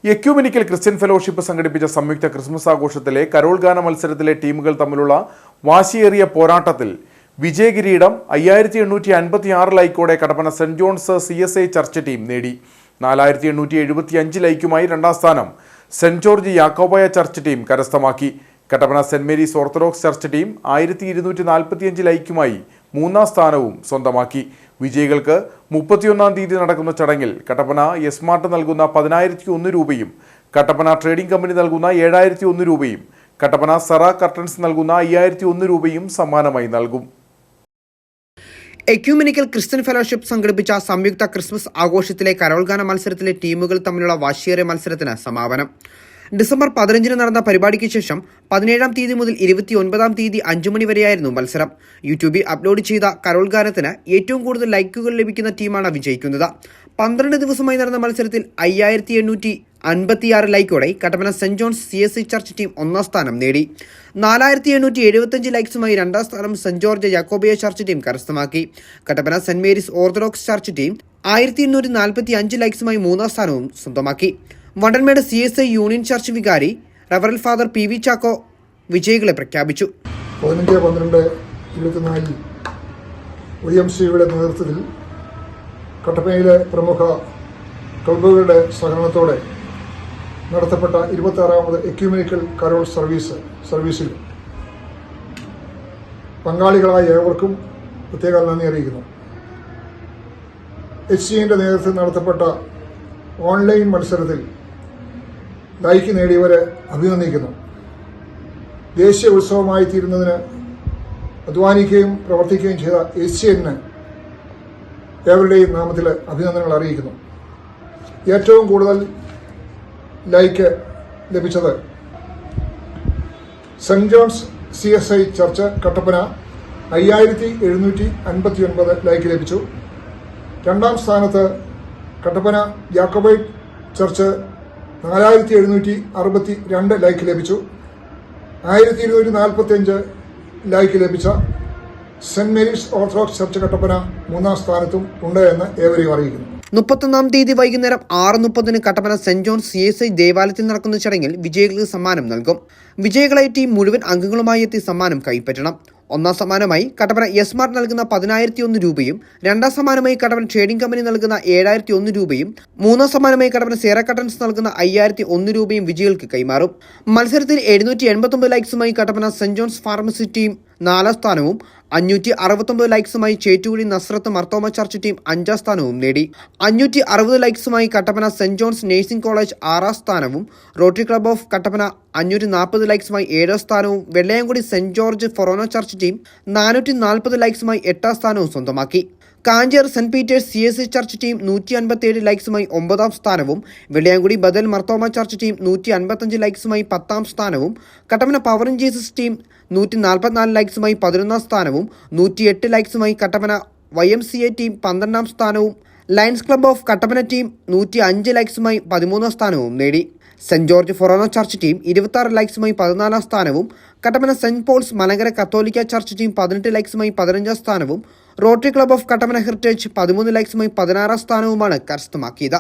Ecumenical Christian fellowship സംഘടിപ്പിച്ച സംയുക്ത Christmas ആഘോഷത്തിലെ Carol ഗാന മത്സരത്തിലെ ടീമുകൾ തമ്മിലുള്ള വാശിയേറിയ പോരാട്ടത്തിൽ വിജയകിരീടം 5856 ലൈക്കോടെ Kattappana Saint John's CSI church team നേടി. 4875 ലൈക്കുമായി രണ്ടാം സ്ഥാനം Saint George Yakobaya church team കരസ്ഥമാക്കി. Kattappana Saint Mary's orthodox church team 1245 ലൈക്കുമായി മൂന്നാം സ്ഥാനവും സ്വന്തമാക്കി. വിജയികൾക്ക് 31-ാം തീയതി നടക്കുന്ന ചടങ്ങിൽ കട്ടപ്പന എസ്മാർട്ട് നൽകുന്ന 10,001 രൂപയും കട്ടപ്പന ട്രേഡിംഗ് കമ്പനി നൽകുന്ന 7,001 രൂപയും കട്ടപ്പന സറ കർട്ടൻസ് നൽകുന്ന 5,001 രൂപയും സമ്മാനമായി നൽകും. എക്യുമെനിക്കൽ ക്രിസ്ത്യൻ ഫെലോഷിപ്പ് സംഘടിപ്പിച്ച സംയുക്ത ക്രിസ്മസ് ആഘോഷത്തിലെ കരോൾ ഗാന മത്സരത്തിലെ ടീമുകൾ തമ്മിലുള്ള വാശിയേറിയ മത്സരത്തിന് സമാപനം. ഡിസംബർ 15 നടന്ന പരിപാടിക്ക് ശേഷം 17-ാം തീയതി മുതൽ 29-ാം തീയതി 5 മണി വരെയായിരുന്നു മത്സരം. യൂട്യൂബിൽ അപ്ലോഡ് ചെയ്ത കരോൾ ഗാനത്തിന് ഏറ്റവും കൂടുതൽ ലൈക്കുകൾ ലഭിക്കുന്ന ടീമാണ് വിജയിക്കുന്നത്. 12 ദിവസമായി നടന്ന മത്സരത്തിൽ 5856 ലൈക്കോടെ Kattappana Saint John's CSI church team ഒന്നാം സ്ഥാനം നേടി. 4875 ലൈക്സുമായി രണ്ടാം സ്ഥാനം Saint George Yakobaya church team കരസ്ഥമാക്കി. Kattappana Saint Mary's orthodox church team 1845 ലൈക്സുമായി മൂന്നാം സ്ഥാനവും സ്വന്തമാക്കി. വണ്ടൻമേട് CSI യൂണിയൻ ചർച്ച് വികാരി റവറൽ ഫാദർ PV ചാക്കോ വിജയികളെ പ്രഖ്യാപിച്ചു. 15-12-24 YMCയുടെ നേതൃത്വത്തിൽ കട്ടപ്പനയിലെ പ്രമുഖ ക്ലബ്ബുകളുടെ സഹകരണത്തോടെ നടത്തപ്പെട്ട 26ാമത് എക്യുമെനിക്കൽ കരോൾ സർവീസിൽ പങ്കാളികളായ ഏവർക്കും പ്രത്യേക നന്ദി അറിയിക്കുന്നു. HCAന്റെ നേതൃത്വത്തിൽ നടത്തപ്പെട്ട ഓൺലൈൻ മത്സരത്തിൽ ലൈക്ക് നേടിയവരെ അഭിനന്ദിക്കുന്നു. ദേശീയ ഉത്സവമായി തീരുന്നതിന് അധ്വാനിക്കുകയും പ്രവർത്തിക്കുകയും ചെയ്ത HCAന് ഏവരുടെയും നാമത്തിൽ അഭിനന്ദനങ്ങൾ അറിയിക്കുന്നു. ഏറ്റവും കൂടുതൽ ലൈക്ക് ലഭിച്ചത് saint John's CSI church Kattappana 5759 like ലഭിച്ചു. രണ്ടാം സ്ഥാനത്ത് കട്ടപ്പന യാക്കോബൈറ്റ് ചർച്ച് 4762 ലൈക്ക് ലഭിച്ചു. 1245 ലൈക്ക് ലഭിച്ച saint Mary's orthodox church Kattappana മൂന്നാം സ്ഥാനത്തും ഉണ്ട് എന്ന് ഏവരെയും അറിയിക്കുന്നു. 31-ാം തീയതി വൈകുന്നേരം 6:30 കട്ടപ്പന സെന്റ് ജോൺസ് CSI ദേവാലയത്തിൽ നടക്കുന്ന ചടങ്ങിൽ വിജയികൾക്ക് സമ്മാനം നൽകും. വിജയികളായ ടീം മുഴുവൻ അംഗങ്ങളുമായി എത്തി സമ്മാനം കൈപ്പറ്റണം. ഒന്നാം സമ്മാനമായി കട്ടപ്പന എസ്മാർട്ട് നൽകുന്ന 10,001 രൂപയും രണ്ടാം സമ്മാനമായി കട്ടപ്പന ട്രേഡിംഗ് കമ്പനി നൽകുന്ന 7,001 രൂപയും മൂന്നാം സമ്മാനമായി കട്ടപ്പന സേറ കർട്ടൻസ് നൽകുന്ന 5,001 രൂപയും വിജയികൾക്ക് കൈമാറും. മത്സരത്തിൽ 789 ലൈക്സുമായി Kattappana Saint John's pharmacy team 4ാം സ്ഥാനവും 569 ലൈക്സുമായി Chettukuzhi Nazareth Marthoma church team 5ാം സ്ഥാനവും നേടി. 560 ലൈക്സുമായി Kattappana Saint John's nursing college 6ാം സ്ഥാനവും റോട്ടറി ക്ലബ് ഓഫ് കട്ടപ്പന 540 ലൈക്സുമായി 7ാം സ്ഥാനവും Vellayamkudy Saint George forane church team 440 ലൈക്സുമായി 8ാം സ്ഥാനവും സ്വന്തമാക്കി. Kancher Saint Peter's CSI church team 157 ലൈക്സുമായി 9ാം സ്ഥാനവും Vellayamkudy Bethel Marthoma church team 155 ലൈക്സുമായി 10ാം സ്ഥാനവും Kattappana power in Jesus team 144 ലൈക്സുമായി 11ാം സ്ഥാനവും 108 ലൈക്സുമായി കട്ടപ്പന YMCA ടീം 12ാം സ്ഥാനവും lions club of Kattappana team 105 ലൈക്സുമായി 13ാം സ്ഥാനവും നേടി. Saint George forane church team 26 ലൈക്സുമായി 14ാം സ്ഥാനവും കട്ടപ്പന സെന്റ് പോൾസ് മലങ്കര കത്തോലിക്ക ചർച്ച് ടീം 18 ലൈക്സുമായി 15ാം സ്ഥാനവും rotary club of Kattappana heritage 13 ലൈക്സുമായി 16ാം സ്ഥാനവുമാണ് കരസ്ഥമാക്കിയത്.